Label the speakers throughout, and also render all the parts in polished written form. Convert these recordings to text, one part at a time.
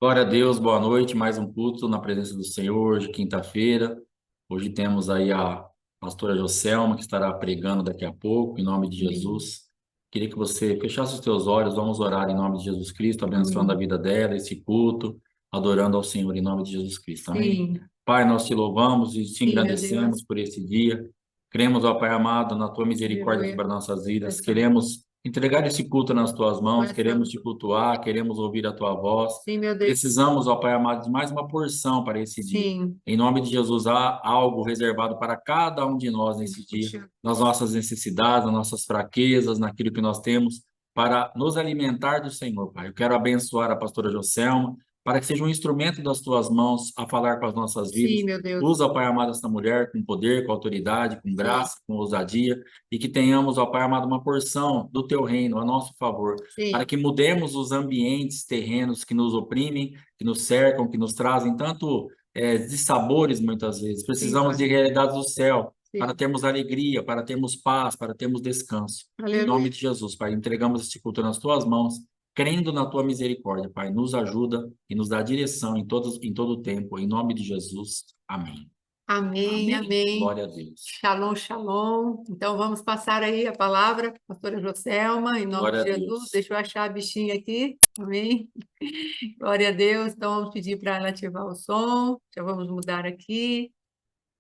Speaker 1: Glória a Deus, boa noite. Mais um culto na presença do Senhor, hoje, quinta-feira. Hoje temos aí a pastora Joselma, que estará pregando daqui a pouco, em nome de
Speaker 2: Amém.
Speaker 1: Jesus. Queria que você fechasse os teus olhos, vamos orar em nome de Jesus Cristo, abençoando a
Speaker 2: Amém.
Speaker 1: vida dela, esse culto, adorando ao Senhor em nome de Jesus Cristo. Amém.
Speaker 2: Sim,
Speaker 1: Pai, nós te louvamos e te
Speaker 2: sim, meu
Speaker 1: engrandecemos
Speaker 2: Deus.
Speaker 1: por esse dia. Cremos, ó Pai amado, na tua misericórdia
Speaker 2: Aleluia.
Speaker 1: sobre as nossas vidas.
Speaker 2: Essa
Speaker 1: Queremos entregar esse culto nas tuas mãos, queremos
Speaker 2: oração.
Speaker 1: te cultuar, queremos ouvir a tua voz.
Speaker 2: Sim, meu Deus.
Speaker 1: Precisamos, ó Pai amado, de mais uma porção para esse dia.
Speaker 2: Sim.
Speaker 1: Em nome de Jesus, há algo reservado para cada um de nós nesse dia, nas nossas necessidades, nas nossas fraquezas, naquilo que nós temos, para nos alimentar do Senhor, Pai. Eu quero abençoar a pastora Joselma, para que seja um instrumento das tuas mãos a falar com as nossas vidas.
Speaker 2: Sim, meu Deus.
Speaker 1: Usa, ó Pai amado, esta mulher com poder, com autoridade, com
Speaker 2: Sim,
Speaker 1: graça, com ousadia, e que tenhamos, ó Pai amado, uma porção do teu reino a nosso favor, para
Speaker 2: sim,
Speaker 1: que mudemos os ambientes terrenos que nos oprimem, que nos cercam, que nos trazem tanto dissabores muitas vezes.
Speaker 2: sim,
Speaker 1: Precisamos
Speaker 2: Pai.
Speaker 1: de realidades do céu para
Speaker 2: Sim.
Speaker 1: termos alegria, para termos paz, para termos descanso. Em nome
Speaker 2: Aleluia.
Speaker 1: de Jesus, Pai, entregamos este culto nas tuas mãos, crendo na tua misericórdia, Pai. Nos ajuda e nos dá direção em todo o tempo. Em nome de Jesus. Amém.
Speaker 2: Amém,
Speaker 1: Amém.
Speaker 2: amém.
Speaker 1: Glória a Deus.
Speaker 2: Shalom, shalom. Então vamos passar aí a palavra, pastora Joselma, em nome
Speaker 1: Glória
Speaker 2: de
Speaker 1: a
Speaker 2: Jesus.
Speaker 1: Deus.
Speaker 2: Deixa eu achar a bichinha aqui. Amém. Glória a Deus. Então vamos pedir para ela ativar o som. Já vamos mudar aqui.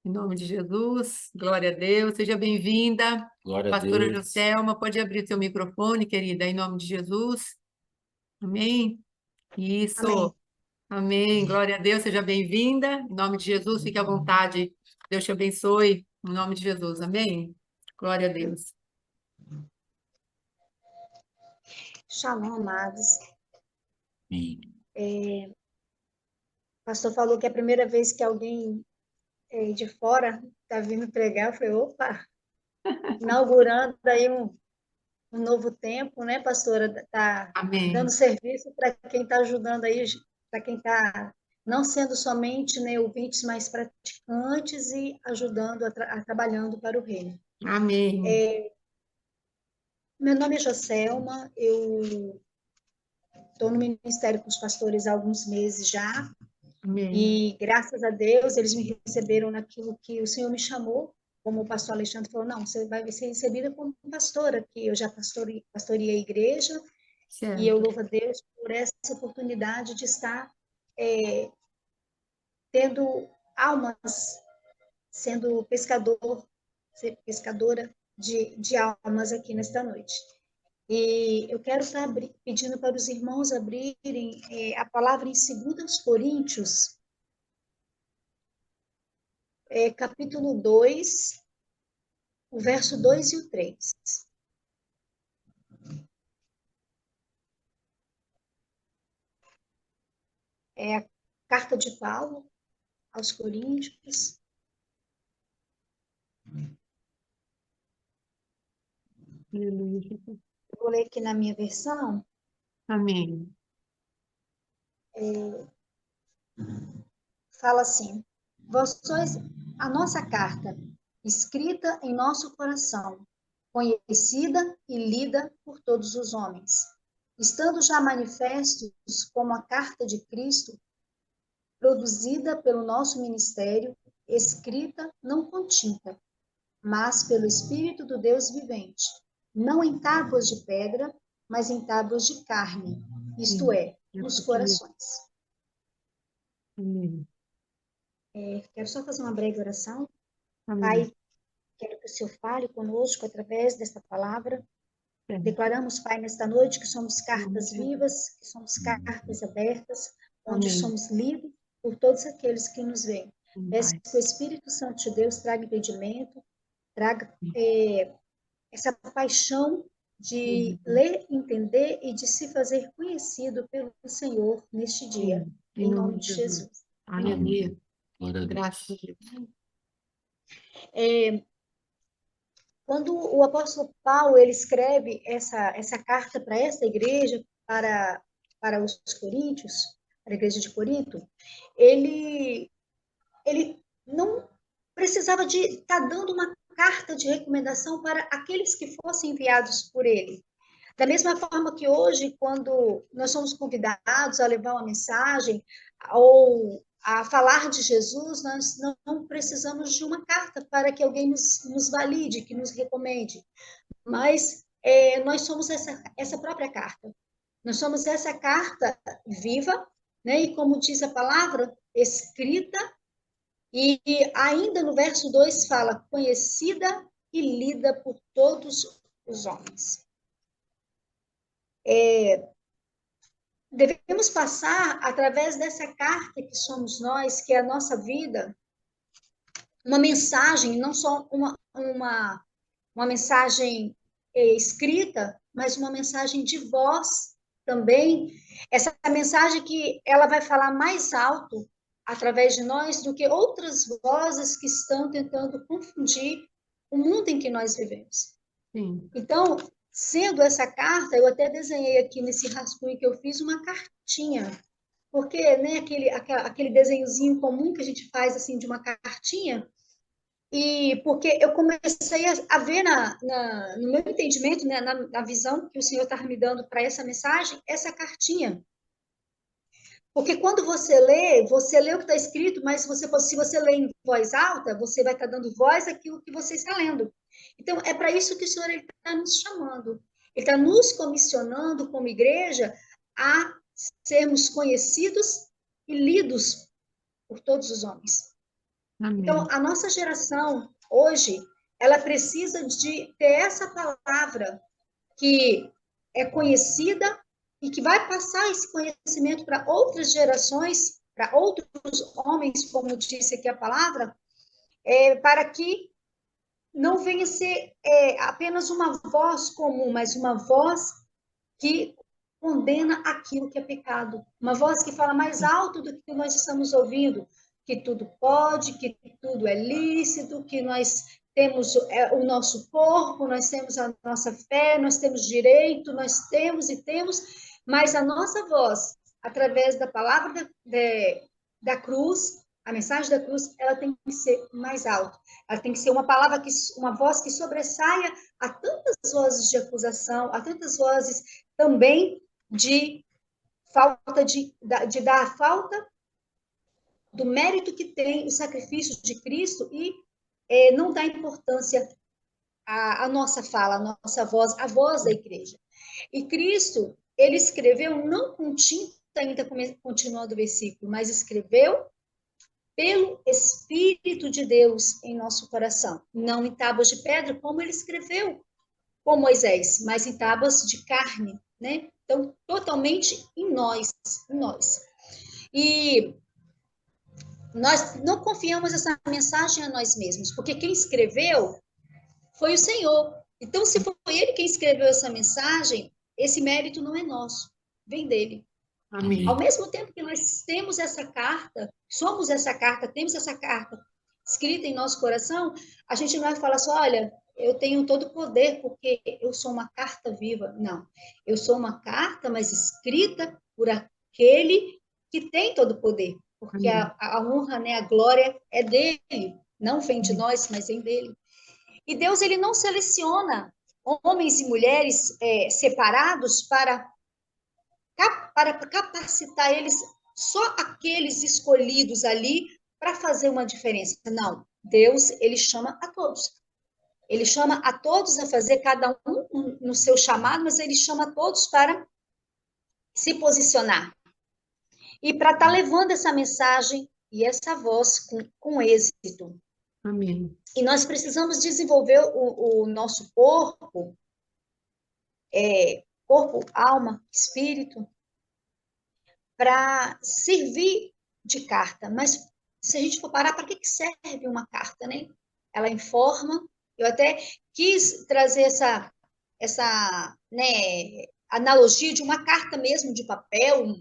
Speaker 2: Em nome de Jesus, glória a Deus, seja bem-vinda.
Speaker 1: Glória a
Speaker 2: Pastora
Speaker 1: Deus.
Speaker 2: Joselma, pode abrir seu microfone, querida, em nome de Jesus. Amém?
Speaker 3: Amém.
Speaker 2: Isso, amém. Glória a Deus, seja bem-vinda. Em nome de Jesus, fique à vontade. Deus te abençoe. Em nome de Jesus, amém? Glória a Deus.
Speaker 3: Shalom, amados.
Speaker 1: Amém.
Speaker 3: O pastor falou que é a primeira vez que alguém de fora está vindo pregar. Eu falei, opa, inaugurando aí um novo tempo, né, pastora? Está dando
Speaker 2: Amém.
Speaker 3: serviço para quem está ajudando aí, para quem está não sendo somente, né, ouvintes, mas praticantes e ajudando, trabalhando para o reino.
Speaker 2: Amém.
Speaker 3: Meu nome é Joselma, eu estou no Ministério com os Pastores há alguns meses já.
Speaker 2: Amém.
Speaker 3: E graças a Deus eles me receberam naquilo que o Senhor me chamou, como o pastor Alexandre falou, não, você vai ser recebida como pastora, que eu já pastoreei a igreja, e eu
Speaker 2: Certo.
Speaker 3: louvo a Deus por essa oportunidade de estar tendo almas, sendo pescadora de almas aqui nesta noite. E eu quero estar pedindo para os irmãos abrirem a palavra em 2 Coríntios, capítulo 2, o verso 2 e o 3. É a carta de Paulo aos Coríntios.
Speaker 2: Aleluia, Jesus.
Speaker 3: Eu vou ler aqui na minha versão.
Speaker 2: Amém.
Speaker 3: Fala assim: Vós sois a nossa carta, escrita em nosso coração, conhecida e lida por todos os homens, estando já manifestos como a carta de Cristo, produzida pelo nosso ministério, escrita não com tinta, mas pelo Espírito do Deus vivente, não em tábuas de pedra, mas em tábuas de carne, isto
Speaker 2: Sim.
Speaker 3: é,
Speaker 2: É
Speaker 3: nos
Speaker 2: porque-
Speaker 3: corações.
Speaker 2: Amém.
Speaker 3: Quero só fazer uma breve oração.
Speaker 2: Amém.
Speaker 3: Pai, quero que o Senhor fale conosco através desta palavra.
Speaker 2: Certo.
Speaker 3: Declaramos, Pai, nesta noite que somos
Speaker 2: Em nome
Speaker 3: cartas
Speaker 2: de Jesus.
Speaker 3: vivas, que somos cartas abertas, onde
Speaker 2: Amém.
Speaker 3: somos lidos por todos aqueles que nos veem.
Speaker 2: Sim,
Speaker 3: Peço
Speaker 2: Pai.
Speaker 3: que o Espírito Santo de Deus traga entendimento, traga essa paixão de
Speaker 2: Uhum.
Speaker 3: ler, entender e de se fazer conhecido pelo Senhor neste dia,
Speaker 2: Sim, em
Speaker 3: em
Speaker 2: nome
Speaker 3: nome
Speaker 2: de
Speaker 3: de
Speaker 2: Jesus.
Speaker 3: Jesus. Amém.
Speaker 2: Aleluia.
Speaker 1: Amém. Glória a
Speaker 2: Graças a
Speaker 1: Deus.
Speaker 2: Deus.
Speaker 3: Quando o apóstolo Paulo ele escreve essa carta para essa igreja, para os coríntios, para a igreja de Corinto, ele, ele não precisava de estar dando uma carta de recomendação para aqueles que fossem enviados por ele. Da mesma forma que hoje, quando nós somos convidados a levar uma mensagem ou a falar de Jesus, nós não precisamos de uma carta para que alguém nos valide, que nos recomende, mas nós somos essa própria carta. Nós somos essa carta viva, né? E como diz a palavra, escrita, e ainda no verso 2 fala, conhecida e lida por todos os homens. Devemos passar, através dessa carta que somos nós, que é a nossa vida, uma mensagem, não só uma mensagem escrita, mas uma mensagem de voz também. Essa mensagem que ela vai falar mais alto através de nós do que outras vozes que estão tentando confundir o mundo em que nós vivemos.
Speaker 2: Sim.
Speaker 3: Então, sendo essa carta, eu até desenhei aqui nesse rascunho que eu fiz uma cartinha, porque, né, aquele desenhozinho comum que a gente faz assim de uma cartinha, e porque eu comecei a ver no meu entendimento, né, na visão que o Senhor estava me dando para essa mensagem, essa cartinha. Porque quando você lê o que está escrito, mas se você lê em voz alta, você vai estar dando voz àquilo que você está lendo. Então, é para isso que o Senhor está nos chamando. Ele está nos comissionando como igreja a sermos conhecidos e lidos por todos os homens.
Speaker 2: Amém.
Speaker 3: Então, a nossa geração, hoje, ela precisa de ter essa palavra que é conhecida e que vai passar esse conhecimento para outras gerações, para outros homens, como disse aqui a palavra, para que não venha ser apenas uma voz comum, mas uma voz que condena aquilo que é pecado. Uma voz que fala mais alto do que nós estamos ouvindo, que tudo pode, que tudo é lícito, que nós temos o nosso corpo, nós temos a nossa fé, nós temos direito, nós temos e temos, mas a nossa voz, através da palavra da cruz, a mensagem da cruz, ela tem que ser mais alta. Ela tem que ser uma palavra, uma voz que sobressaia a tantas vozes de acusação, a tantas vozes também de falta dar a falta do mérito que tem o sacrifício de Cristo e não dar importância à nossa fala, à nossa voz, à voz da igreja. E Cristo, ele escreveu não com tinta, ainda continuando o versículo, mas escreveu pelo Espírito de Deus em nosso coração, não em tábuas de pedra, como ele escreveu com Moisés, mas em tábuas de carne, né? Então, totalmente em nós, em nós. E nós não confiamos essa mensagem a nós mesmos, porque quem escreveu foi o Senhor. Então, se foi ele quem escreveu essa mensagem, esse mérito não é nosso, vem dele.
Speaker 2: Amém.
Speaker 3: Ao mesmo tempo que nós temos essa carta, somos essa carta, temos essa carta escrita em nosso coração, a gente não vai falar só, olha, eu tenho todo o poder porque eu sou uma carta viva. Não, eu sou uma carta, mas escrita por aquele que tem todo o poder, porque a honra, né, a glória é dele, não vem de nós, mas vem dele. E Deus, ele não seleciona homens e mulheres separados para capacitar eles, só aqueles escolhidos ali para fazer uma diferença. Não, Deus, ele chama a todos. Ele chama a todos a fazer, cada um no seu chamado, mas ele chama a todos para se posicionar. E para estar levando essa mensagem e essa voz com êxito.
Speaker 2: Amém.
Speaker 3: E nós precisamos desenvolver o nosso corpo, alma, espírito, para servir de carta. Mas se a gente for parar, para que serve uma carta, né? Ela informa. Eu até quis trazer essa né, analogia de uma carta mesmo de papel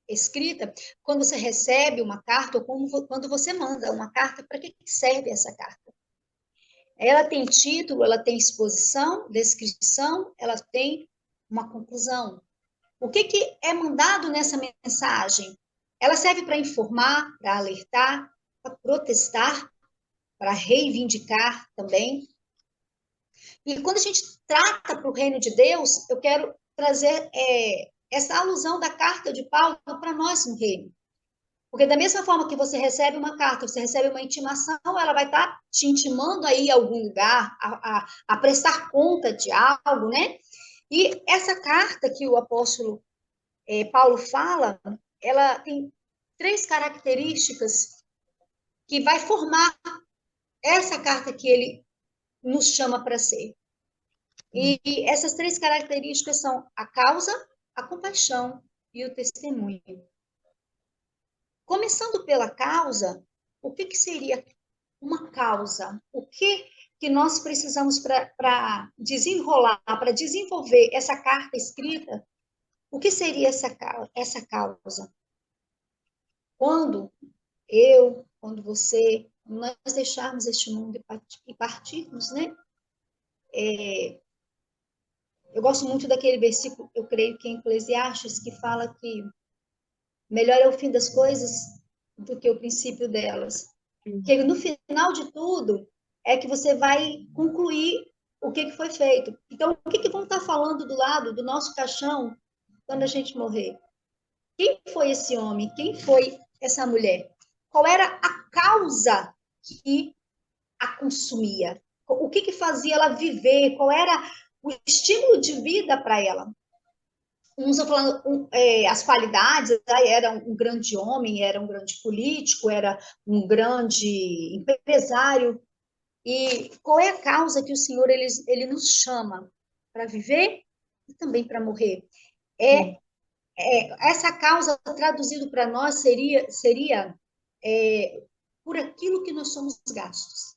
Speaker 3: escrita. Quando você recebe uma carta, ou quando você manda uma carta, para que serve essa carta? Ela tem título, ela tem exposição, descrição, ela tem uma conclusão. O que é mandado nessa mensagem? Ela serve para informar, para alertar, para protestar, para reivindicar também. E quando a gente trata para o reino de Deus, eu quero trazer essa alusão da carta de Paulo para nós no reino. Porque da mesma forma que você recebe uma carta, você recebe uma intimação, ela vai estar te intimando aí a algum lugar, a prestar conta de algo, né? E essa carta que o apóstolo Paulo fala, ela tem 3 características que vai formar essa carta que ele nos chama para ser. E essas 3 características são a causa, a compaixão e o testemunho. Começando pela causa, o que seria uma causa? O que nós precisamos para desenrolar, para desenvolver essa carta escrita? O que seria essa causa? Quando você, nós deixarmos este mundo e partirmos, né? Eu gosto muito daquele versículo, eu creio que é em Eclesiastes, que fala que melhor é o fim das coisas do que o princípio delas. Porque no final de tudo, é que você vai concluir o que foi feito. Então, o que vão estar falando do lado do nosso caixão quando a gente morrer? Quem foi esse homem? Quem foi essa mulher? Qual era a causa que a consumia? O que fazia ela viver? Qual era o estímulo de vida para ela? Uns estão falando as qualidades, era um grande homem, era um grande político, era um grande empresário. E qual é a causa que o Senhor ele nos chama para viver e também para morrer? Essa causa, traduzido para nós, seria por aquilo que nós somos gastos.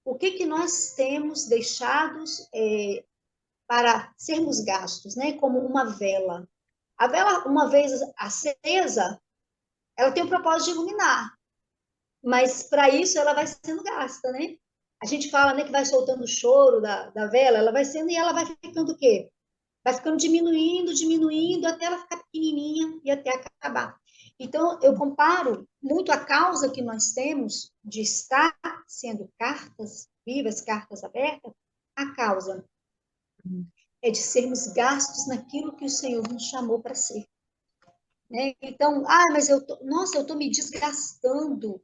Speaker 3: O que nós temos deixados para sermos gastos, né? Como uma vela. A vela, uma vez acesa, ela tem o propósito de iluminar, mas para isso ela vai sendo gasta, né? A gente fala, né, que vai soltando o choro da vela, ela vai sendo e ela vai ficando o quê? Vai ficando diminuindo, até ela ficar pequenininha e até acabar. Então, eu comparo muito a causa que nós temos de estar sendo cartas vivas, cartas abertas, a causa é de sermos gastos naquilo que o Senhor nos chamou para ser. Né? Então, mas eu estou me desgastando.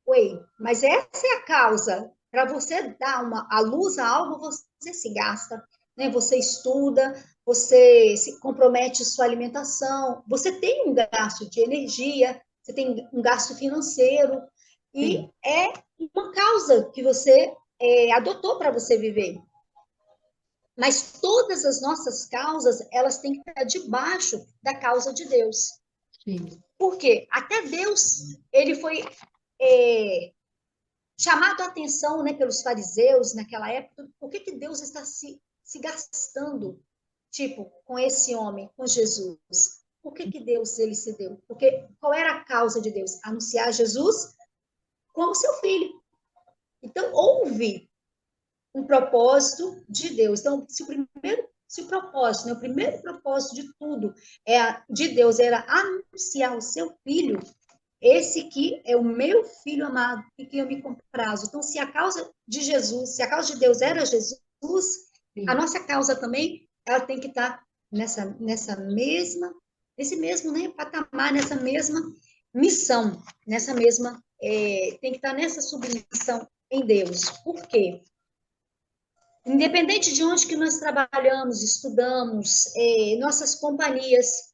Speaker 3: Oi, mas essa é a causa. Para você dar a luz a algo, você se gasta, né? Você estuda, você se compromete sua alimentação, você tem um gasto de energia, você tem um gasto financeiro, e sim, é uma causa que você adotou para você viver. Mas todas as nossas causas, elas têm que estar debaixo da causa de Deus. Sim. Por quê? Até Deus, ele foi chamado a atenção, né, pelos fariseus naquela época. Por que Deus está se gastando, tipo, com esse homem, com Jesus? Por que Deus ele se deu? Porque qual era a causa de Deus? Anunciar Jesus como seu filho. Então, houve um propósito de Deus. Então, se o propósito, né, o primeiro propósito de tudo de Deus era anunciar o seu filho, esse que é o meu filho amado, e que eu me comprazo. Então, se a causa de Jesus, se a causa de Deus era Jesus, sim, a nossa causa também, ela tem que estar nesse mesmo, né, patamar, nessa mesma missão, tem que estar nessa submissão em Deus. Por quê? Independente de onde que nós trabalhamos, estudamos, nossas companhias,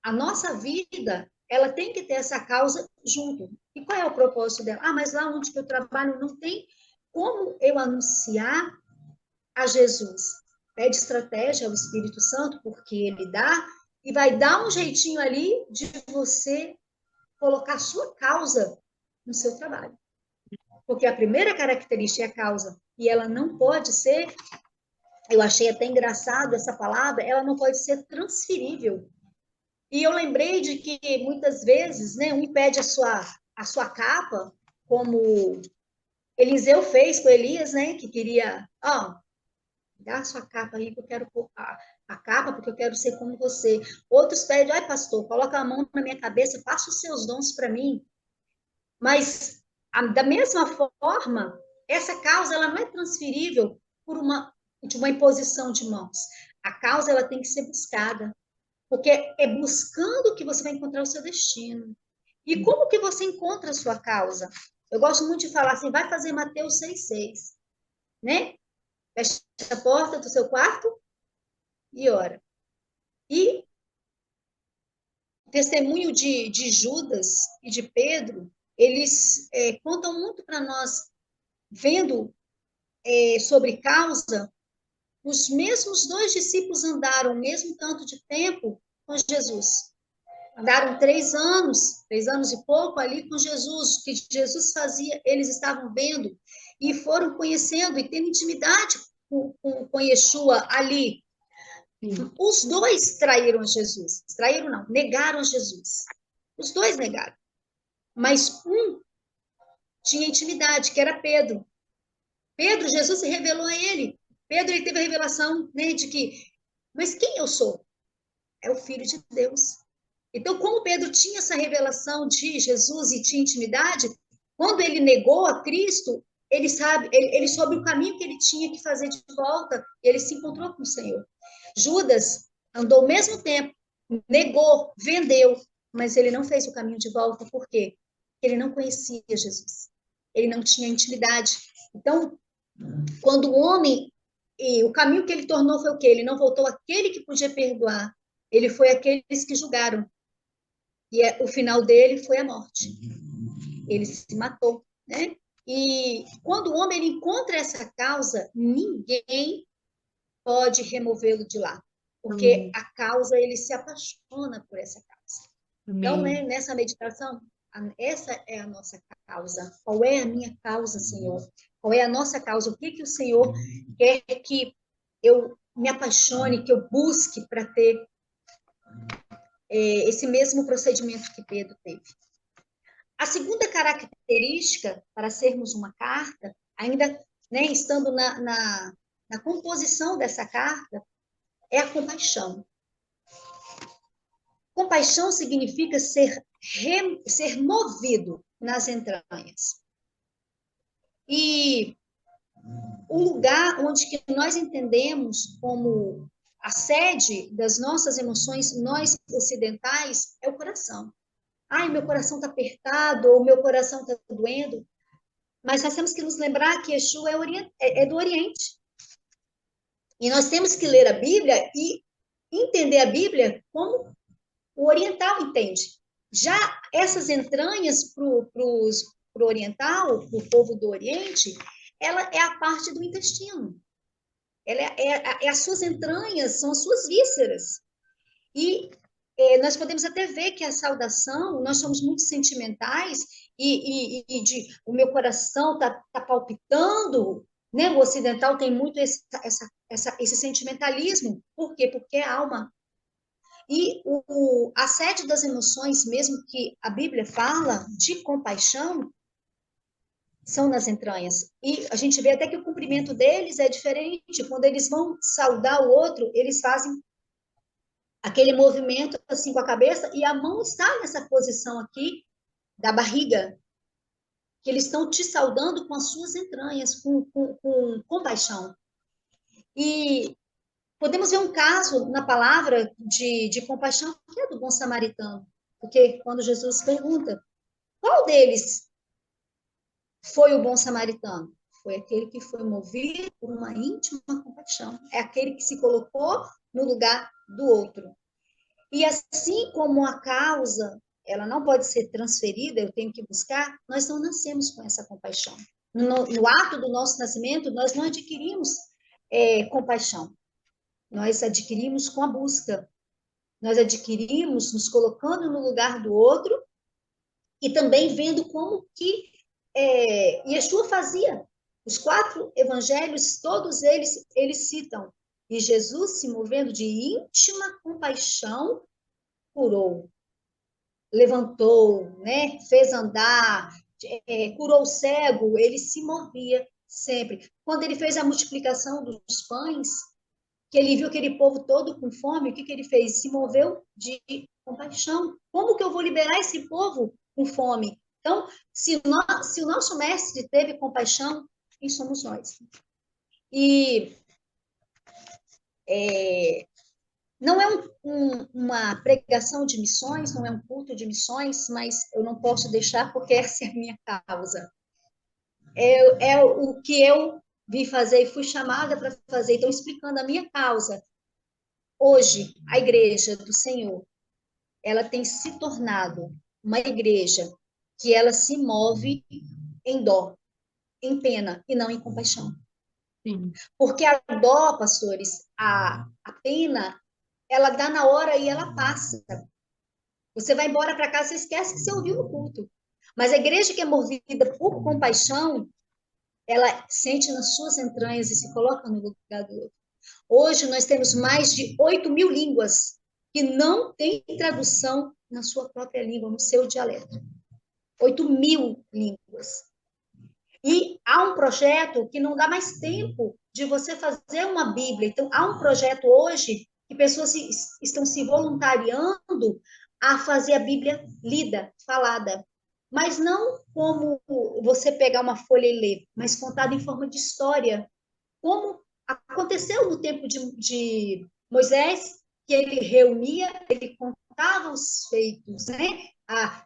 Speaker 3: a nossa vida, ela tem que ter essa causa junto. E qual é o propósito dela? Mas lá onde que eu trabalho não tem como eu anunciar a Jesus. Pede estratégia ao Espírito Santo, porque ele dá, e vai dar um jeitinho ali de você colocar a sua causa no seu trabalho. Porque a primeira característica é a causa, e ela não pode ser, eu achei até engraçado essa palavra, ela não pode ser transferível. E eu lembrei de que muitas vezes, né, um pede a sua capa, como Eliseu fez com Elias, né, que queria, dá a sua capa aí, que eu quero a capa, porque eu quero ser como você. Outros pedem, pastor, coloca a mão na minha cabeça, passa os seus dons para mim. Mas, da mesma forma, essa causa ela não é transferível por uma de uma imposição de mãos. A causa ela tem que ser buscada, porque é buscando que você vai encontrar o seu destino. E como que você encontra a sua causa? Eu gosto muito de falar assim, vai fazer Mateus 6,6, né? Fecha a porta do seu quarto e ora. E o testemunho de Judas e de Pedro, eles contam muito para nós, vendo sobre causa. Os mesmos dois discípulos andaram o mesmo tanto de tempo com Jesus. Andaram 3 anos e pouco ali com Jesus. O que Jesus fazia, eles estavam vendo e foram conhecendo e tendo intimidade com Yeshua ali.
Speaker 2: Sim.
Speaker 3: Os dois traíram Jesus. Traíram não, negaram Jesus. Os dois negaram. Mas um tinha intimidade, que era Pedro. Pedro, Jesus se revelou a ele. Pedro, ele teve a revelação, né, de que, mas quem eu sou? É o Filho de Deus. Então, como Pedro tinha essa revelação de Jesus e tinha intimidade, quando ele negou a Cristo, ele soube o caminho que ele tinha que fazer de volta, e ele se encontrou com o Senhor. Judas andou ao mesmo tempo, negou, vendeu, mas ele não fez o caminho de volta, por quê? Porque ele não conhecia Jesus. Ele não tinha intimidade. Então, quando o homem, e o caminho que ele tornou foi o quê? Ele não voltou àquele que podia perdoar, ele foi aqueles que julgaram. E o final dele foi a morte. Ele se matou, né? E quando o homem ele encontra essa causa, ninguém pode removê-lo de lá, porque a causa, ele se apaixona por essa causa. Então, né, nessa meditação, essa é a nossa causa. Qual é a minha causa, Senhor? Qual é a nossa causa? O que que o Senhor quer que eu me apaixone, que eu busque para ter esse mesmo procedimento que Pedro teve? A segunda característica para sermos uma carta, ainda, né, estando na composição dessa carta, é a compaixão. Compaixão significa ser movido nas entranhas. E o lugar onde que nós entendemos como a sede das nossas emoções, nós ocidentais, é o coração. Ai, meu coração está apertado, ou meu coração está doendo. Mas nós temos que nos lembrar que Yeshua é do Oriente. E nós temos que ler a Bíblia e entender a Bíblia como o oriental entende. Já essas entranhas para o oriental, para o povo do Oriente, ela é a parte do intestino. Ela é as suas entranhas, são as suas vísceras. E nós podemos até ver que a saudação, nós somos muito sentimentais e o meu coração tá palpitando, né? O ocidental tem muito esse sentimentalismo. Por quê? Porque é alma. E a sede das emoções, mesmo que a Bíblia fala de compaixão, são nas entranhas. E a gente vê até que o cumprimento deles é diferente. Quando eles vão saudar o outro, eles fazem aquele movimento assim com a cabeça, e a mão está nessa posição aqui da barriga, que eles estão te saudando com as suas entranhas, com compaixão. E podemos ver um caso na palavra de compaixão, que é do bom samaritano, porque quando Jesus pergunta, qual deles foi o bom samaritano? Foi aquele que foi movido por uma íntima compaixão, é aquele que se colocou no lugar do outro. E assim como a causa, ela não pode ser transferida, eu tenho que buscar, nós não nascemos com essa compaixão. No ato do nosso nascimento, nós não adquirimos compaixão. Nós adquirimos com a busca. Nós adquirimos nos colocando no lugar do outro e também vendo como que Yeshua fazia. Os 4 evangelhos, todos eles citam. E Jesus, se movendo de íntima compaixão, curou, levantou, né? Fez andar, curou o cego, ele se movia sempre. Quando ele fez a multiplicação dos pães, que ele viu aquele povo todo com fome, o que ele fez? Se moveu de compaixão. Como que eu vou liberar esse povo com fome? Então, se o nosso mestre teve compaixão, quem somos nós? E Não é uma pregação de missões, não é um culto de missões, mas eu não posso deixar porque essa é a minha causa. É o que eu vim fazer e fui chamada para fazer. Então, explicando a minha causa. Hoje, a igreja do Senhor, ela tem se tornado uma igreja que ela se move em dó, em pena e não em compaixão.
Speaker 2: Sim.
Speaker 3: Porque a dó, pastores, a pena, ela dá na hora e ela passa. Você vai embora para casa, você esquece que você ouviu no culto. Mas a igreja que é movida por compaixão, ela sente nas suas entranhas e se coloca no lugar do outro. Hoje nós temos mais de 8.000 línguas que não têm tradução na sua própria língua, no seu dialeto. 8.000 línguas. E há um projeto que não dá mais tempo de você fazer uma Bíblia. Então, há um projeto hoje que pessoas estão se voluntariando a fazer a Bíblia lida, falada. Mas não como você pegar uma folha e ler, mas contada em forma de história. Como aconteceu no tempo de Moisés, que ele reunia, ele contava os feitos, né?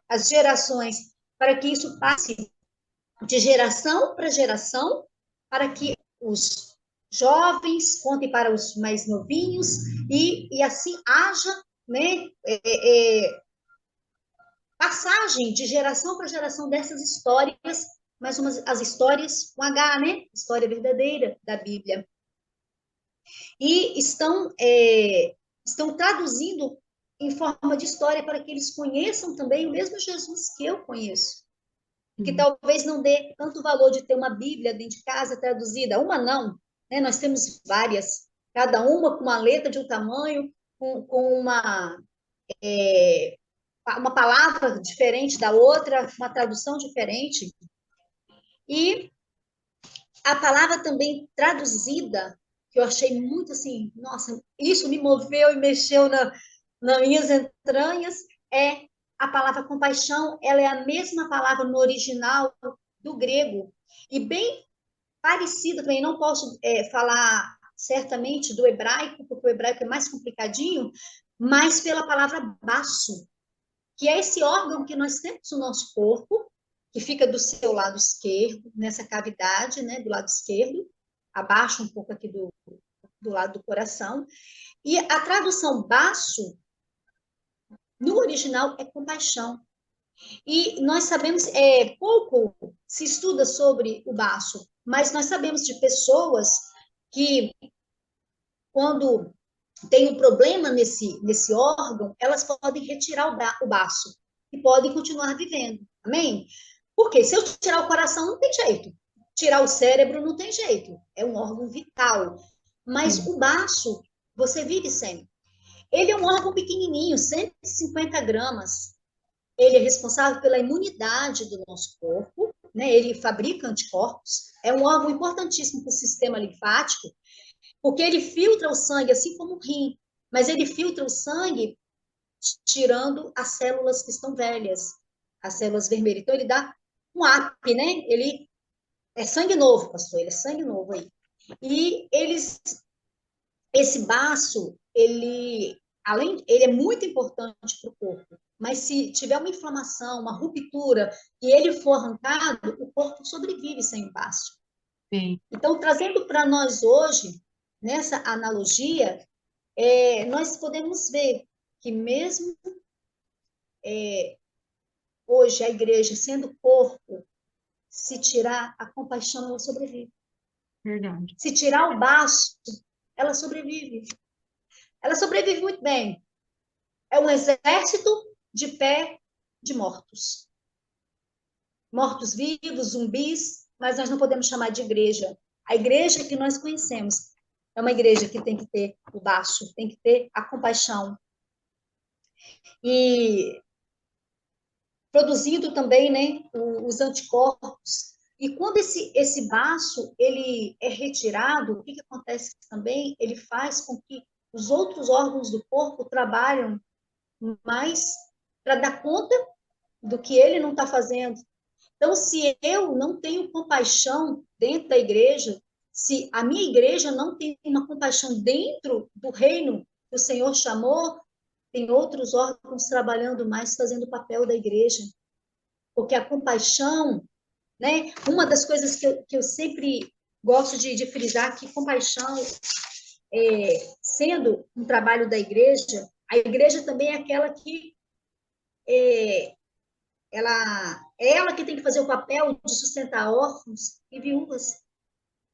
Speaker 3: As gerações, para que isso passe de geração para geração, para que os jovens contem para os mais novinhos e assim haja, né, passagem de geração para geração dessas histórias, mais as histórias com H, né, história verdadeira da Bíblia. E estão traduzindo em forma de história para que eles conheçam também o mesmo Jesus que eu conheço. Que talvez não dê tanto valor de ter uma Bíblia dentro de casa traduzida. Uma não, né? Nós temos várias, cada uma com uma letra de um tamanho, com uma palavra diferente da outra, uma tradução diferente. E a palavra também traduzida, que eu achei muito assim, nossa, isso me moveu e mexeu nas minhas entranhas, é a palavra compaixão. Ela é a mesma palavra no original do grego, e bem parecida também. Não posso falar certamente do hebraico, porque o hebraico é mais complicadinho, mas pela palavra baço, que é esse órgão que nós temos no nosso corpo, que fica do seu lado esquerdo, nessa cavidade, né, do lado esquerdo, abaixo um pouco aqui do lado do coração. E a tradução baço, no original, é compaixão. E nós sabemos, pouco se estuda sobre o baço, mas nós sabemos de pessoas que, quando tem um problema nesse órgão, elas podem retirar o baço e podem continuar vivendo. Amém? Porque se eu tirar o coração, não tem jeito. Tirar o cérebro, não tem jeito. É um órgão vital. Mas o baço, você vive sem. Ele é um órgão pequenininho, 150 gramas. Ele é responsável pela imunidade do nosso corpo, né? Ele fabrica anticorpos. É um órgão importantíssimo para o sistema linfático, porque ele filtra o sangue, assim como o rim, mas ele filtra o sangue tirando as células que estão velhas, as células vermelhas. Então, ele dá um up, né? Ele é sangue novo, pastor, ele é sangue novo aí. E esse baço, ele é muito importante para o corpo, mas se tiver uma inflamação, uma ruptura, e ele for arrancado, o corpo sobrevive sem o baço.
Speaker 2: Sim.
Speaker 3: Então, trazendo para nós hoje, nessa analogia, nós podemos ver que mesmo hoje a igreja sendo corpo, se tirar a compaixão, ela sobrevive.
Speaker 2: Verdade.
Speaker 3: Se tirar o baço, ela sobrevive. Ela sobrevive muito bem. É um exército de pé de mortos. Mortos-vivos, zumbis, mas nós não podemos chamar de igreja. A igreja que nós conhecemos é uma igreja que tem que ter o baço, tem que ter a compaixão. E produzindo também, né, os anticorpos. E quando esse baço ele é retirado, o que acontece também? Ele faz com que os outros órgãos do corpo trabalhem mais para dar conta do que ele não está fazendo. Então, se eu não tenho compaixão dentro da igreja, Se a minha igreja não tem uma compaixão dentro do reino que o Senhor chamou, tem outros órgãos trabalhando mais, fazendo o papel da igreja. Porque a compaixão, né? Uma das coisas que eu sempre gosto de frisar, que compaixão, sendo um trabalho da igreja, a igreja também é aquela que ela que tem que fazer o papel de sustentar órfãos e viúvas.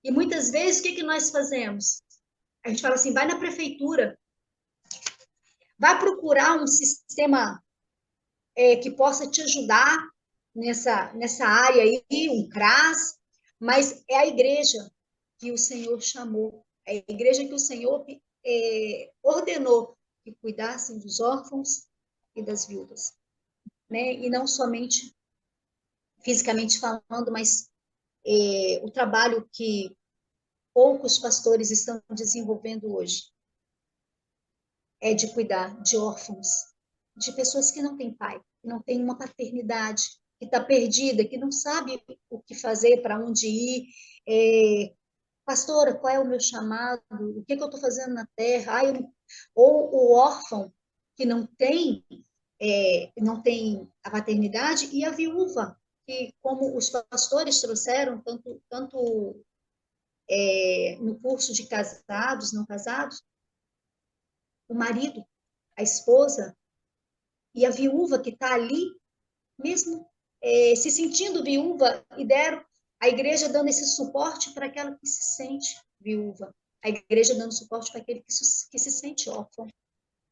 Speaker 3: E muitas vezes, o que nós fazemos? A gente fala assim, vai na prefeitura, vai procurar um sistema que possa te ajudar nessa área aí, um CRAS, mas é a igreja que o Senhor chamou, é a igreja que o Senhor ordenou que cuidassem dos órfãos e das viúvas, né? E não somente fisicamente falando, mas o trabalho que poucos pastores estão desenvolvendo hoje é de cuidar de órfãos, de pessoas que não têm pai, que não têm uma paternidade, que está perdida, que não sabe o que fazer, para onde ir. Pastora, qual é o meu chamado? O que eu estou fazendo na terra? Ou o órfão que não tem a paternidade, e a viúva, que, como os pastores trouxeram, tanto no curso de casados, não casados, o marido, a esposa e a viúva que está ali, mesmo se sentindo viúva, e deram a igreja dando esse suporte para aquela que se sente viúva, a igreja dando suporte para aquele que se sente órfão.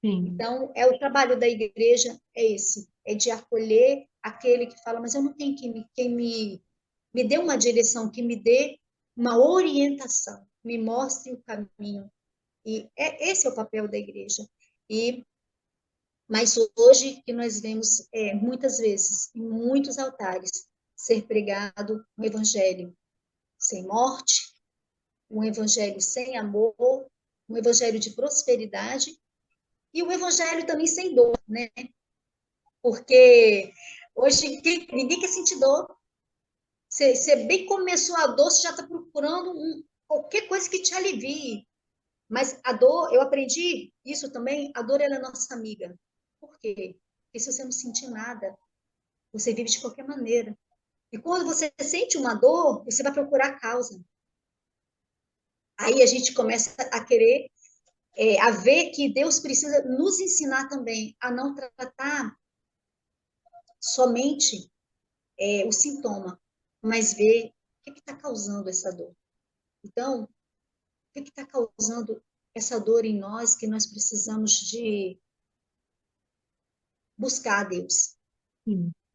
Speaker 2: Sim.
Speaker 3: Então, o trabalho da igreja é esse, é de acolher aquele que fala, mas eu não tenho quem me dê uma direção, que me dê uma orientação, me mostre o caminho. E esse é o papel da igreja. Mas hoje que nós vemos muitas vezes, em muitos altares, ser pregado um evangelho sem morte, um evangelho sem amor, um evangelho de prosperidade e um evangelho também sem dor, né? Porque hoje ninguém quer sentir dor. Você bem começou a dor, você já está procurando qualquer coisa que te alivie. Mas a dor, eu aprendi isso também, a dor ela é nossa amiga. Por quê? Porque se você não sentir nada, você vive de qualquer maneira. E quando você sente uma dor, você vai procurar a causa. Aí a gente começa a querer, a ver que Deus precisa nos ensinar também a não tratar somente o sintoma, mas ver o que está causando essa dor. Então, o que está causando essa dor em nós, que nós precisamos de buscar a Deus.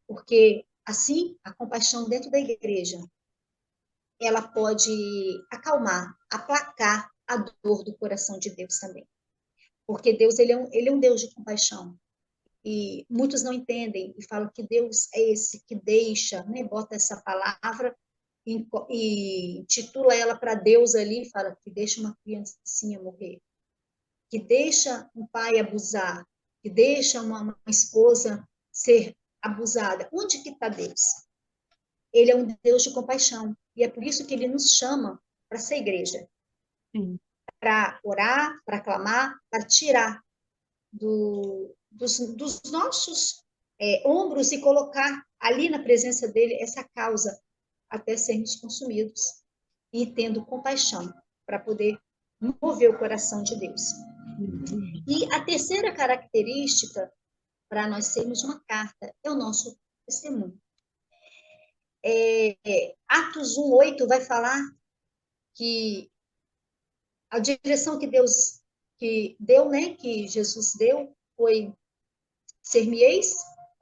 Speaker 3: Porque, assim, a compaixão dentro da igreja, ela pode acalmar, aplacar a dor do coração de Deus também. Porque Deus, ele é um Deus de compaixão. E muitos não entendem e falam que Deus é esse que deixa, né? Bota essa palavra e titula ela para Deus ali e fala que deixa uma criancinha morrer, que deixa um pai abusar, que deixa uma esposa ser abusada. Onde que está Deus? Ele é um Deus de compaixão. E é por isso que ele nos chama para ser igreja. Para orar, para clamar, para tirar dos nossos ombros e colocar ali na presença dele essa causa até sermos consumidos. E tendo compaixão para poder mover o coração de Deus. E a terceira característica para nós sermos uma carta é o nosso testemunho. Atos 1:8 vai falar que a direção que Deus deu, né, que Jesus deu, foi ser-me-eis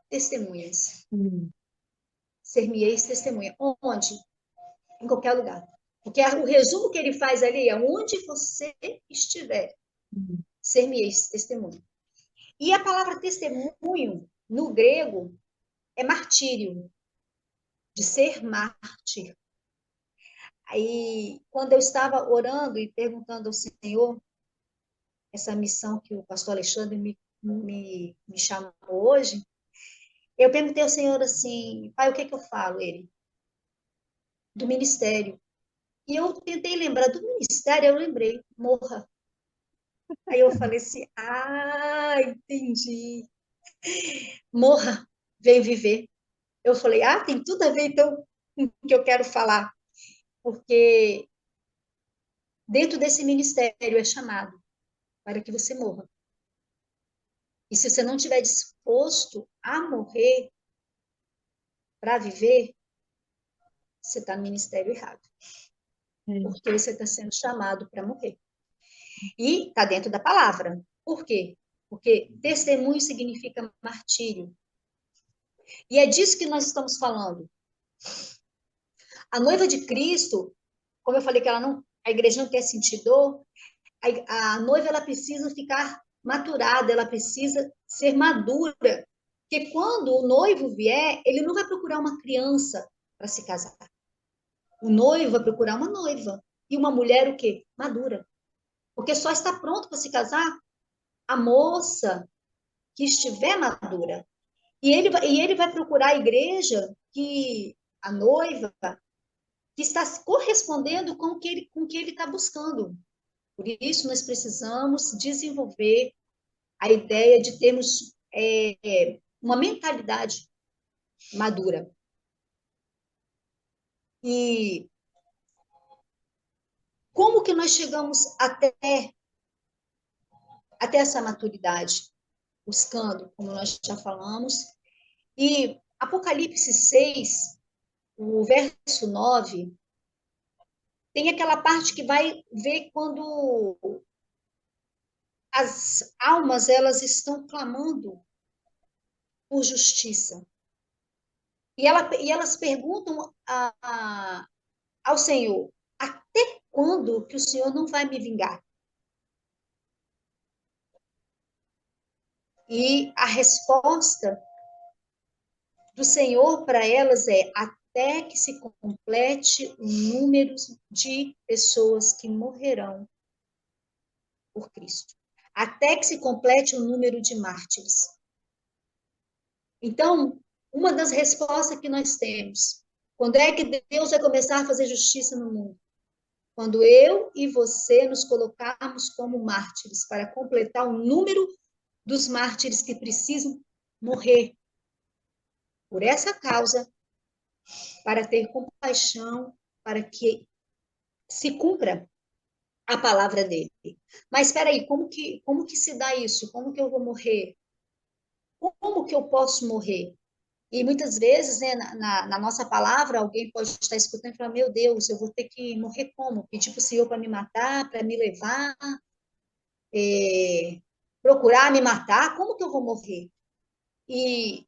Speaker 3: testemunhas. Ser-me-eis testemunha. Onde? Em qualquer lugar. Porque o resumo que ele faz ali é onde você estiver. Ser-me-eis testemunha. E a palavra testemunho, no grego, é martírio, de ser mártir. Aí, quando eu estava orando e perguntando ao Senhor, essa missão que o pastor Alexandre me chamou hoje, eu perguntei ao Senhor assim, pai, o que eu falo? Ele, do ministério. E eu tentei lembrar do ministério, eu lembrei, morra. Aí eu falei assim, entendi. Morra, vem viver. Eu falei, tem tudo a ver, então, com o que eu quero falar. Porque dentro desse ministério é chamado para que você morra. E se você não estiver disposto a morrer para viver, você está no ministério errado. Porque você está sendo chamado para morrer. E está dentro da palavra. Por quê? Porque testemunho significa martírio. E é disso que nós estamos falando. A noiva de Cristo, como eu falei que a igreja não quer sentir dor, a noiva ela precisa ficar maturada, ela precisa ser madura. Porque quando o noivo vier, ele não vai procurar uma criança para se casar. O noivo vai procurar uma noiva. E uma mulher o quê? Madura. Porque só está pronto para se casar a moça que estiver madura. E ele vai procurar a igreja a noiva, que está correspondendo com o que ele está buscando. Por isso, nós precisamos desenvolver a ideia de termos uma mentalidade madura. E como que nós chegamos até essa maturidade? Buscando, como nós já falamos. E Apocalipse 6, o verso 9, tem aquela parte que vai ver quando as almas elas estão clamando por justiça. E elas perguntam ao Senhor, até quando que o Senhor não vai me vingar? E a resposta do Senhor para elas é até que se complete o número de pessoas que morrerão por Cristo. Até que se complete o número de mártires. Então, uma das respostas que nós temos, quando é que Deus vai começar a fazer justiça no mundo? Quando eu e você nos colocarmos como mártires, para completar o número dos mártires que precisam morrer por essa causa, para ter compaixão, para que se cumpra a palavra dele. Mas espera aí, como que se dá isso? Como que eu vou morrer? Como que eu posso morrer? E muitas vezes, né, na nossa palavra, alguém pode estar escutando e falar, meu Deus, eu vou ter que morrer como? Pedir para o Senhor para me matar, para me levar, procurar me matar, como que eu vou morrer? E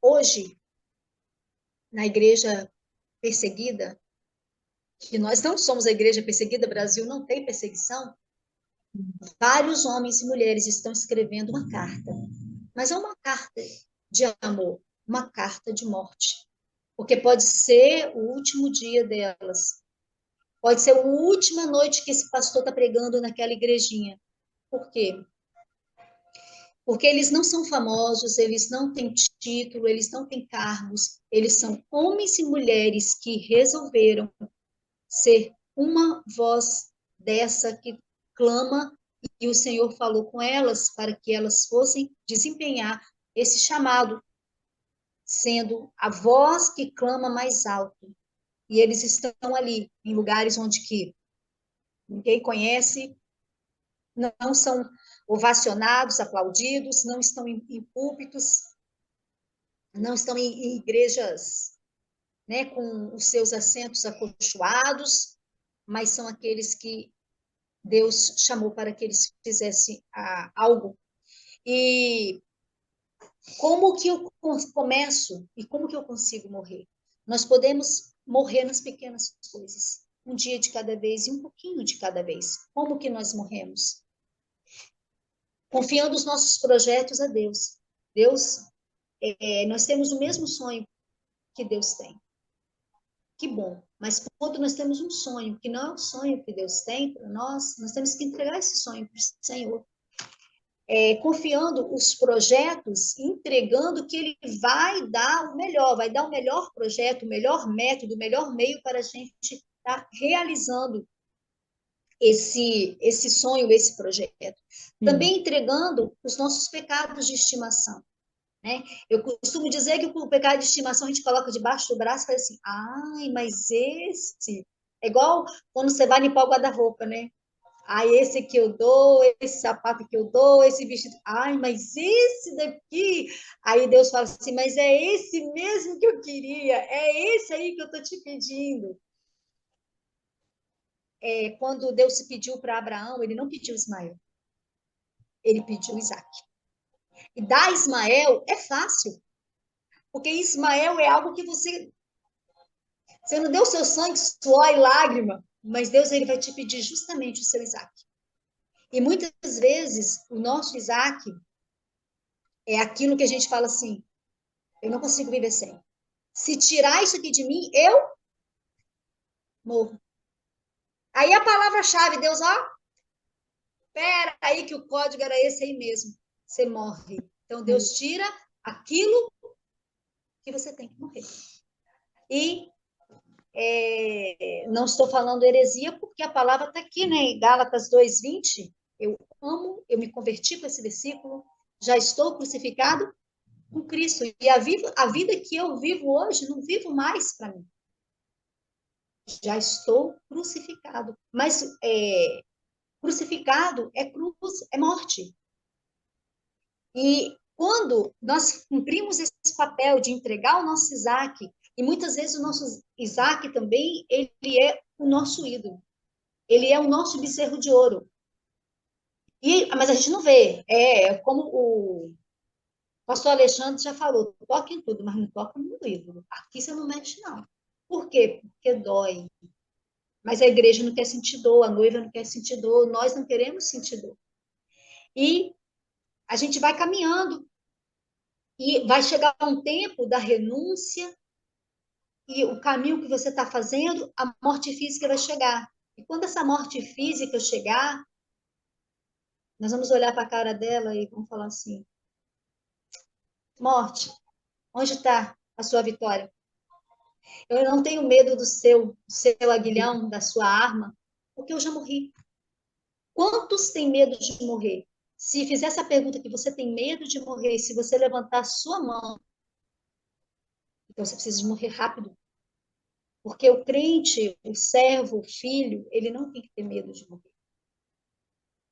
Speaker 3: hoje, na igreja perseguida, que nós não somos a igreja perseguida, o Brasil não tem perseguição, vários homens e mulheres estão escrevendo uma carta, mas é uma carta de amor, uma carta de morte, porque pode ser o último dia delas, pode ser a última noite que esse pastor está pregando naquela igrejinha. Por quê? Porque eles não são famosos, eles não têm título, eles não têm cargos, eles são homens e mulheres que resolveram ser uma voz dessa que clama, e o Senhor falou com elas para que elas fossem desempenhar esse chamado, sendo a voz que clama mais alto. E eles estão ali, em lugares onde que ninguém conhece, não são ovacionados, aplaudidos, não estão em púlpitos, não estão em igrejas, né, com os seus assentos acolchoados, mas são aqueles que Deus chamou para que eles fizessem algo. E como que eu começo e como que eu consigo morrer? Nós podemos morrer nas pequenas coisas, um dia de cada vez e um pouquinho de cada vez. Como que nós morremos? Confiando os nossos projetos a Deus. Deus, nós temos o mesmo sonho que Deus tem. Que bom. Mas quando nós temos um sonho que não é o sonho que Deus tem para nós temos que entregar esse sonho para o Senhor. confiando os projetos, entregando que ele vai dar o melhor projeto, o melhor método, o melhor meio para a gente estar realizando esse sonho, esse projeto. Também entregando os nossos pecados de estimação. Né? Eu costumo dizer que o pecado de estimação a gente coloca debaixo do braço e fala assim, ai, mas esse... É igual quando você vai limpar o guarda-roupa, né? Ai, esse que eu dou, esse sapato que eu dou, esse vestido. Ai, mas esse daqui. Aí Deus fala assim, mas é esse mesmo que eu queria, é esse aí que eu estou te pedindo. Quando Deus se pediu para Abraão, ele não pediu Ismael, ele pediu Isaac. E dar Ismael é fácil, porque Ismael é algo que você não deu seu sangue, suor e lágrima, mas Deus ele vai te pedir justamente o seu Isaac. E muitas vezes o nosso Isaac é aquilo que a gente fala assim, eu não consigo viver sem. Se tirar isso aqui de mim, eu morro. Aí a palavra-chave, Deus, ó, pera aí que o código era esse aí mesmo. Você morre. Então Deus tira aquilo que você tem que morrer. E não estou falando heresia, porque a palavra está aqui, né? Em Gálatas 2:20. Eu amo, eu me converti com esse versículo, já estou crucificado com Cristo. E a vida que eu vivo hoje, não vivo mais para mim. Já estou crucificado. Mas crucificado é cruz, é morte. E quando nós cumprimos esse papel de entregar o nosso Isaac, e muitas vezes o nosso Isaac também, ele é o nosso ídolo. Ele é o nosso bezerro de ouro. Mas a gente não vê. Como o pastor Alexandre já falou, toca em tudo, mas não toca no ídolo. Aqui você não mexe, não. Por quê? Porque dói. Mas a igreja não quer sentir dor, a noiva não quer sentir dor, nós não queremos sentir dor. E a gente vai caminhando. E vai chegar um tempo da renúncia, e o caminho que você está fazendo, a morte física vai chegar. E quando essa morte física chegar, nós vamos olhar para a cara dela e vamos falar assim, morte, onde está a sua vitória? Eu não tenho medo do seu aguilhão, da sua arma, porque eu já morri. Quantos têm medo de morrer? Se fizer essa pergunta que você tem medo de morrer, se você levantar a sua mão, então você precisa de morrer rápido. Porque o crente, o servo, o filho, ele não tem que ter medo de morrer.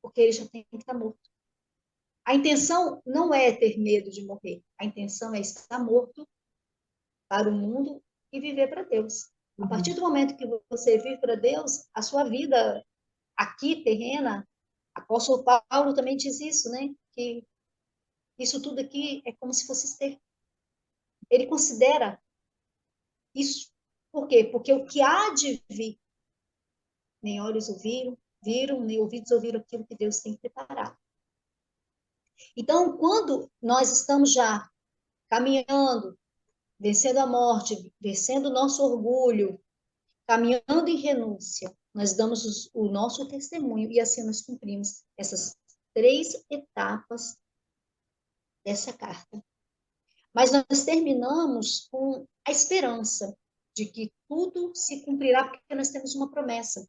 Speaker 3: Porque ele já tem que estar morto. A intenção não é ter medo de morrer. A intenção é estar morto para o mundo e viver para Deus. A partir do momento que você vive para Deus, a sua vida aqui, terrena, apóstolo Paulo também diz isso, né? Que isso tudo aqui é como se fosse esterco. Ele considera isso. Por quê? Porque o que há de vir, nem olhos viram, nem ouvidos ouviram aquilo que Deus tem preparado. Então, quando nós estamos já caminhando, vencendo a morte, vencendo o nosso orgulho, caminhando em renúncia, nós damos o nosso testemunho e assim nós cumprimos essas 3 etapas dessa carta. Mas nós terminamos com a esperança de que tudo se cumprirá, porque nós temos uma promessa.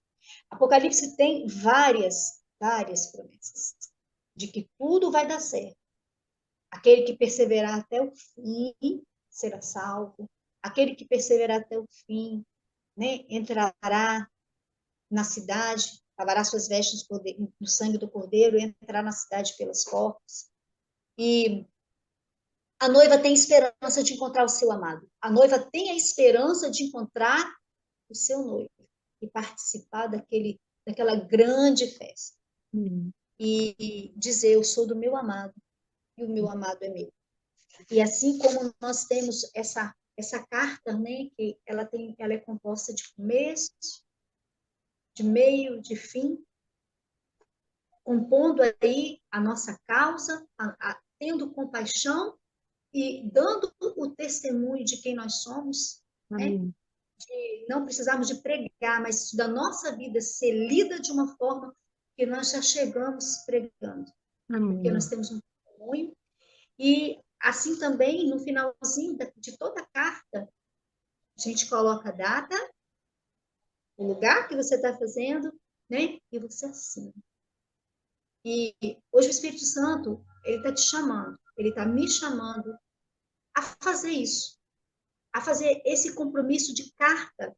Speaker 3: Apocalipse tem várias promessas de que tudo vai dar certo. Aquele que perseverar até o fim será salvo. Aquele que perseverar até o fim, né, entrará na cidade, lavará suas vestes no sangue do Cordeiro, entrará na cidade pelas portas. E a noiva tem esperança de encontrar o seu amado. A noiva tem a esperança de encontrar o seu noivo e participar daquela grande festa. E dizer, eu sou do meu amado e o meu amado é meu. E assim como nós temos essa carta, né, que ela é composta de começo, de meio, de fim, compondo aí a nossa causa, tendo compaixão e dando o testemunho de quem nós somos, né? De não precisarmos de pregar, mas da nossa vida ser lida de uma forma que nós já chegamos pregando. porque
Speaker 2: Amém.
Speaker 3: nós temos um testemunho. E assim também, no finalzinho de toda a carta, a gente coloca a data, o lugar que você está fazendo, né? E você assina. E hoje o Espírito Santo, ele está te chamando, ele está me chamando a fazer isso, a fazer esse compromisso de carta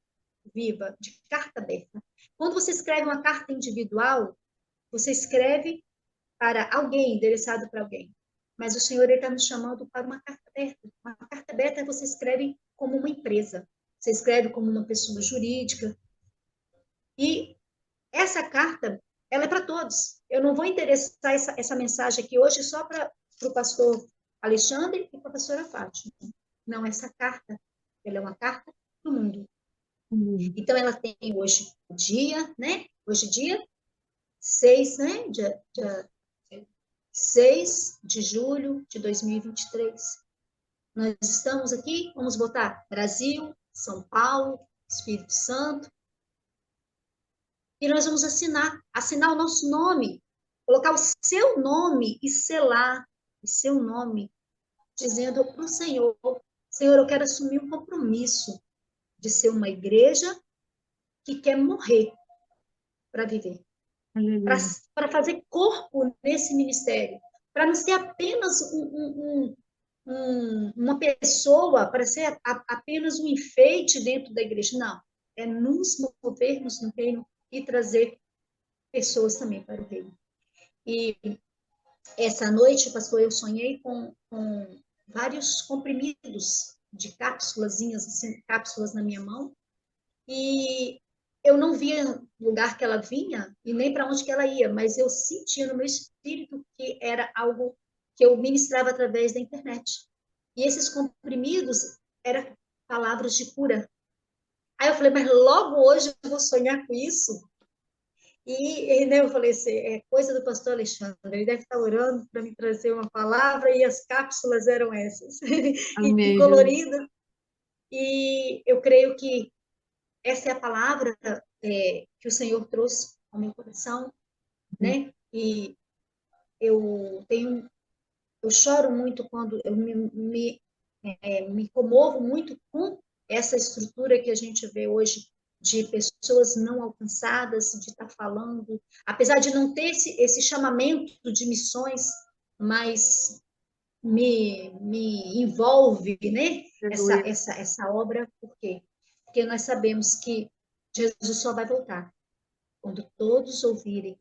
Speaker 3: viva, de carta aberta. Quando você escreve uma carta individual, você escreve para alguém, endereçado para alguém. Mas o Senhor está nos chamando para uma carta aberta. Uma carta aberta você escreve como uma empresa, você escreve como uma pessoa jurídica. E essa carta, ela é para todos. Eu não vou endereçar essa mensagem aqui hoje só para o pastor Alexandre e para a pastora Fátima. Não, essa carta, ela é uma carta para o mundo. Então, ela tem hoje o dia, né? Hoje, dia 6, né? Dia 6 de julho de 2023. Nós estamos aqui, vamos botar Brasil, São Paulo, Espírito Santo, e nós vamos assinar o nosso nome, colocar o seu nome e selar o seu nome, dizendo para o Senhor, Senhor, eu quero assumir um compromisso de ser uma igreja que quer morrer para viver, para fazer corpo nesse ministério, para não ser apenas uma pessoa, para ser apenas um enfeite dentro da igreja. Não, é nos movermos no reino e trazer pessoas também para o reino. E essa noite, pastor, eu sonhei com vários comprimidos de cápsulazinhas, assim, cápsulas na minha mão, e eu não via o lugar que ela vinha e nem para onde que ela ia, mas eu sentia no meu espírito que era algo que eu ministrava através da internet. E esses comprimidos eram palavras de cura. Aí eu falei, mas logo hoje eu vou sonhar com isso? E né, eu falei assim, é coisa do pastor Alexandre, ele deve estar orando para me trazer uma palavra, e as cápsulas eram essas, e coloridas. E eu creio que essa é a palavra que o Senhor trouxe ao meu coração, né? E eu choro muito quando eu me comovo muito com essa estrutura que a gente vê hoje de pessoas não alcançadas, de estar falando, apesar de não ter esse chamamento de missões, mas me envolve, né? Essa obra, por quê? Porque nós sabemos que Jesus só vai voltar quando todos ouvirem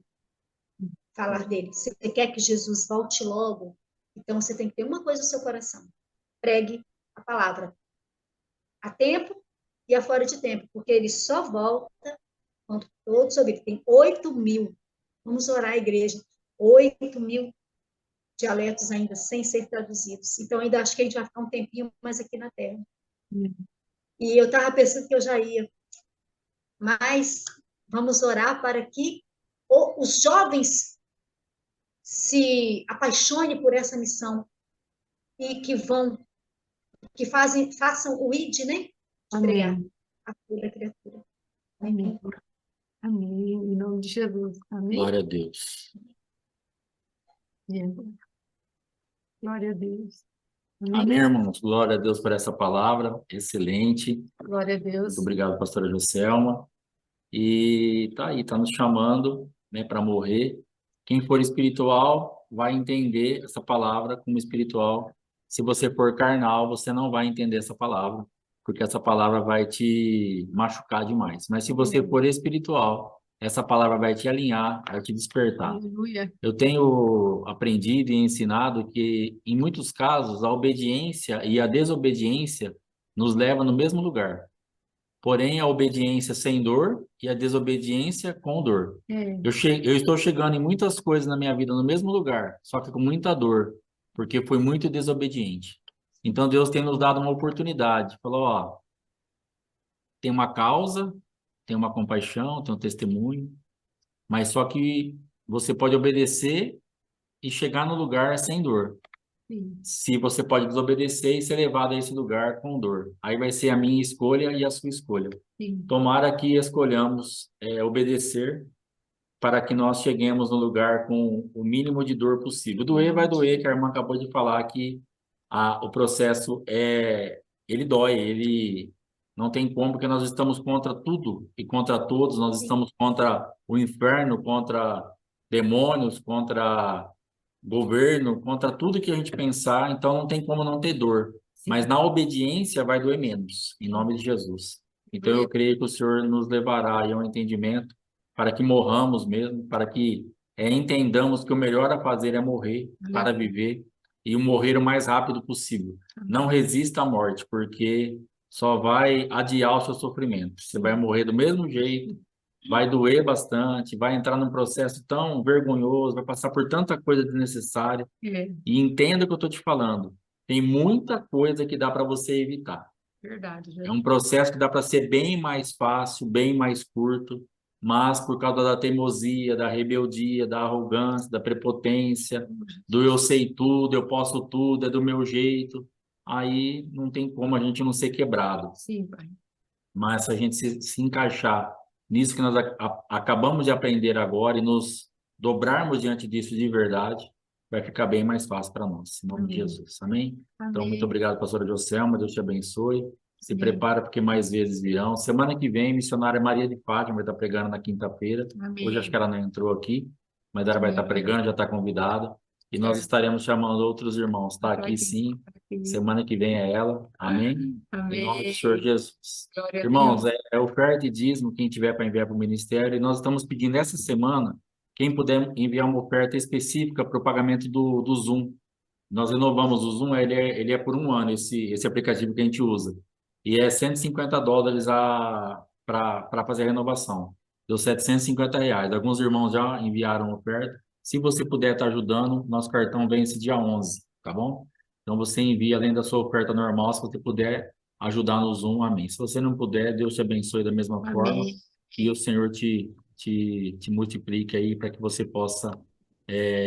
Speaker 3: falar dele. Se você quer que Jesus volte logo, então você tem que ter uma coisa no seu coração: pregue a palavra a tempo e a fora de tempo, porque ele só volta quando todos ouvirem. Tem 8.000, vamos orar, igreja, 8.000 dialetos ainda sem ser traduzidos. Então, ainda acho que a gente vai ficar um tempinho mais aqui na Terra. E eu estava pensando que eu já ia, mas vamos orar para que os jovens se apaixonem por essa missão e que façam o ID, né? De pregar a toda criatura.
Speaker 2: Amém. Amém. Em nome de Jesus. Amém.
Speaker 1: Glória a Deus.
Speaker 2: Glória a Deus.
Speaker 1: Amém, irmãos. Glória a Deus por essa palavra. Excelente.
Speaker 2: Glória a Deus.
Speaker 1: Muito obrigado, pastora Joselma. E tá aí, tá nos chamando, né, para morrer. Quem for espiritual vai entender essa palavra como espiritual. Se você for carnal, você não vai entender essa palavra, porque essa palavra vai te machucar demais. Mas se você for espiritual, essa palavra vai te alinhar, vai te despertar.
Speaker 2: Aleluia.
Speaker 1: Eu tenho aprendido e ensinado que, em muitos casos, a obediência e a desobediência nos levam no mesmo lugar. Porém, a obediência sem dor e a desobediência com dor. Eu estou chegando em muitas coisas na minha vida no mesmo lugar, só que com muita dor, porque fui muito desobediente. Então, Deus tem nos dado uma oportunidade. Falou, ó, tem uma causa, tem uma compaixão, tem um testemunho, mas só que você pode obedecer e chegar no lugar sem dor.
Speaker 2: Sim.
Speaker 1: Se você pode desobedecer e ser levado a esse lugar com dor. Aí vai ser a minha escolha e a sua escolha.
Speaker 2: Sim.
Speaker 1: Tomara que escolhamos obedecer para que nós cheguemos no lugar com o mínimo de dor possível. Doer vai doer, que a irmã acabou de falar que o processo ele dói, ele não tem como, porque nós estamos contra tudo e contra todos, nós estamos contra o inferno, contra demônios, contra governo, contra tudo que a gente pensar, então não tem como não ter dor. Mas na obediência vai doer menos, em nome de Jesus. Então eu creio que o Senhor nos levará aí a um entendimento para que morramos mesmo, para que entendamos que o melhor a fazer é morrer para viver e o morrer o mais rápido possível. Não resista à morte, porque só vai adiar o seu sofrimento. Você vai morrer do mesmo jeito, vai doer bastante, vai entrar num processo tão vergonhoso, vai passar por tanta coisa desnecessária. E entenda o que eu estou te falando. Tem muita coisa que dá para você evitar.
Speaker 2: Verdade.
Speaker 1: É um processo que dá para ser bem mais fácil, bem mais curto, mas por causa da teimosia, da rebeldia, da arrogância, da prepotência, do eu sei tudo, eu posso tudo, é do meu jeito, aí não tem como a gente não ser quebrado.
Speaker 2: Sim, pai.
Speaker 1: Mas se a gente se encaixar nisso que nós acabamos de aprender agora e nos dobrarmos diante disso de verdade, vai ficar bem mais fácil para nós, em nome de Jesus. Amém? Então, muito obrigado, pastora Joselma, Deus te abençoe. Se prepara porque mais vezes virão. Semana que vem, missionária Maria de Fátima vai estar pregando na quinta-feira. Hoje acho que ela não entrou aqui, mas ela vai estar pregando, já está convidada. E nós estaremos chamando outros irmãos, tá? Aqui sim. Semana que vem é ela. Amém? Em nome do Senhor Jesus. Irmãos, é oferta e dízimo quem tiver para enviar para o ministério. E nós estamos pedindo essa semana, quem puder enviar uma oferta específica para o pagamento do Zoom. Nós renovamos o Zoom, ele é por um ano, esse aplicativo que a gente usa. E é $150 para fazer a renovação. Deu R$ 750. Alguns irmãos já enviaram oferta. Se você puder estar ajudando, nosso cartão vence dia 11, tá bom? Então você envia além da sua oferta normal, se você puder ajudar no Zoom, amém. Se você não puder, Deus te abençoe da mesma forma e o Senhor te multiplique aí para que você possa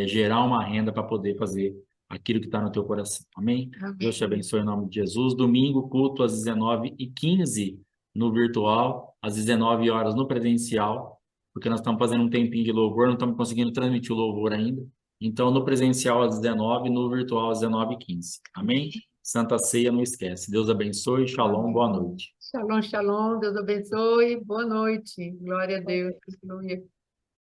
Speaker 1: gerar uma renda para poder fazer aquilo que está no teu coração. Amém? Deus te abençoe em nome de Jesus. Domingo, culto às 19h15 no virtual, às 19 horas no presencial, porque nós estamos fazendo um tempinho de louvor, não estamos conseguindo transmitir o louvor ainda. Então, no presencial às 19, no virtual às 19h15. Amém? Santa Ceia, não esquece. Deus abençoe. Shalom, boa noite.
Speaker 2: Shalom, shalom. Deus abençoe. Boa noite. Glória a Deus. Aleluia.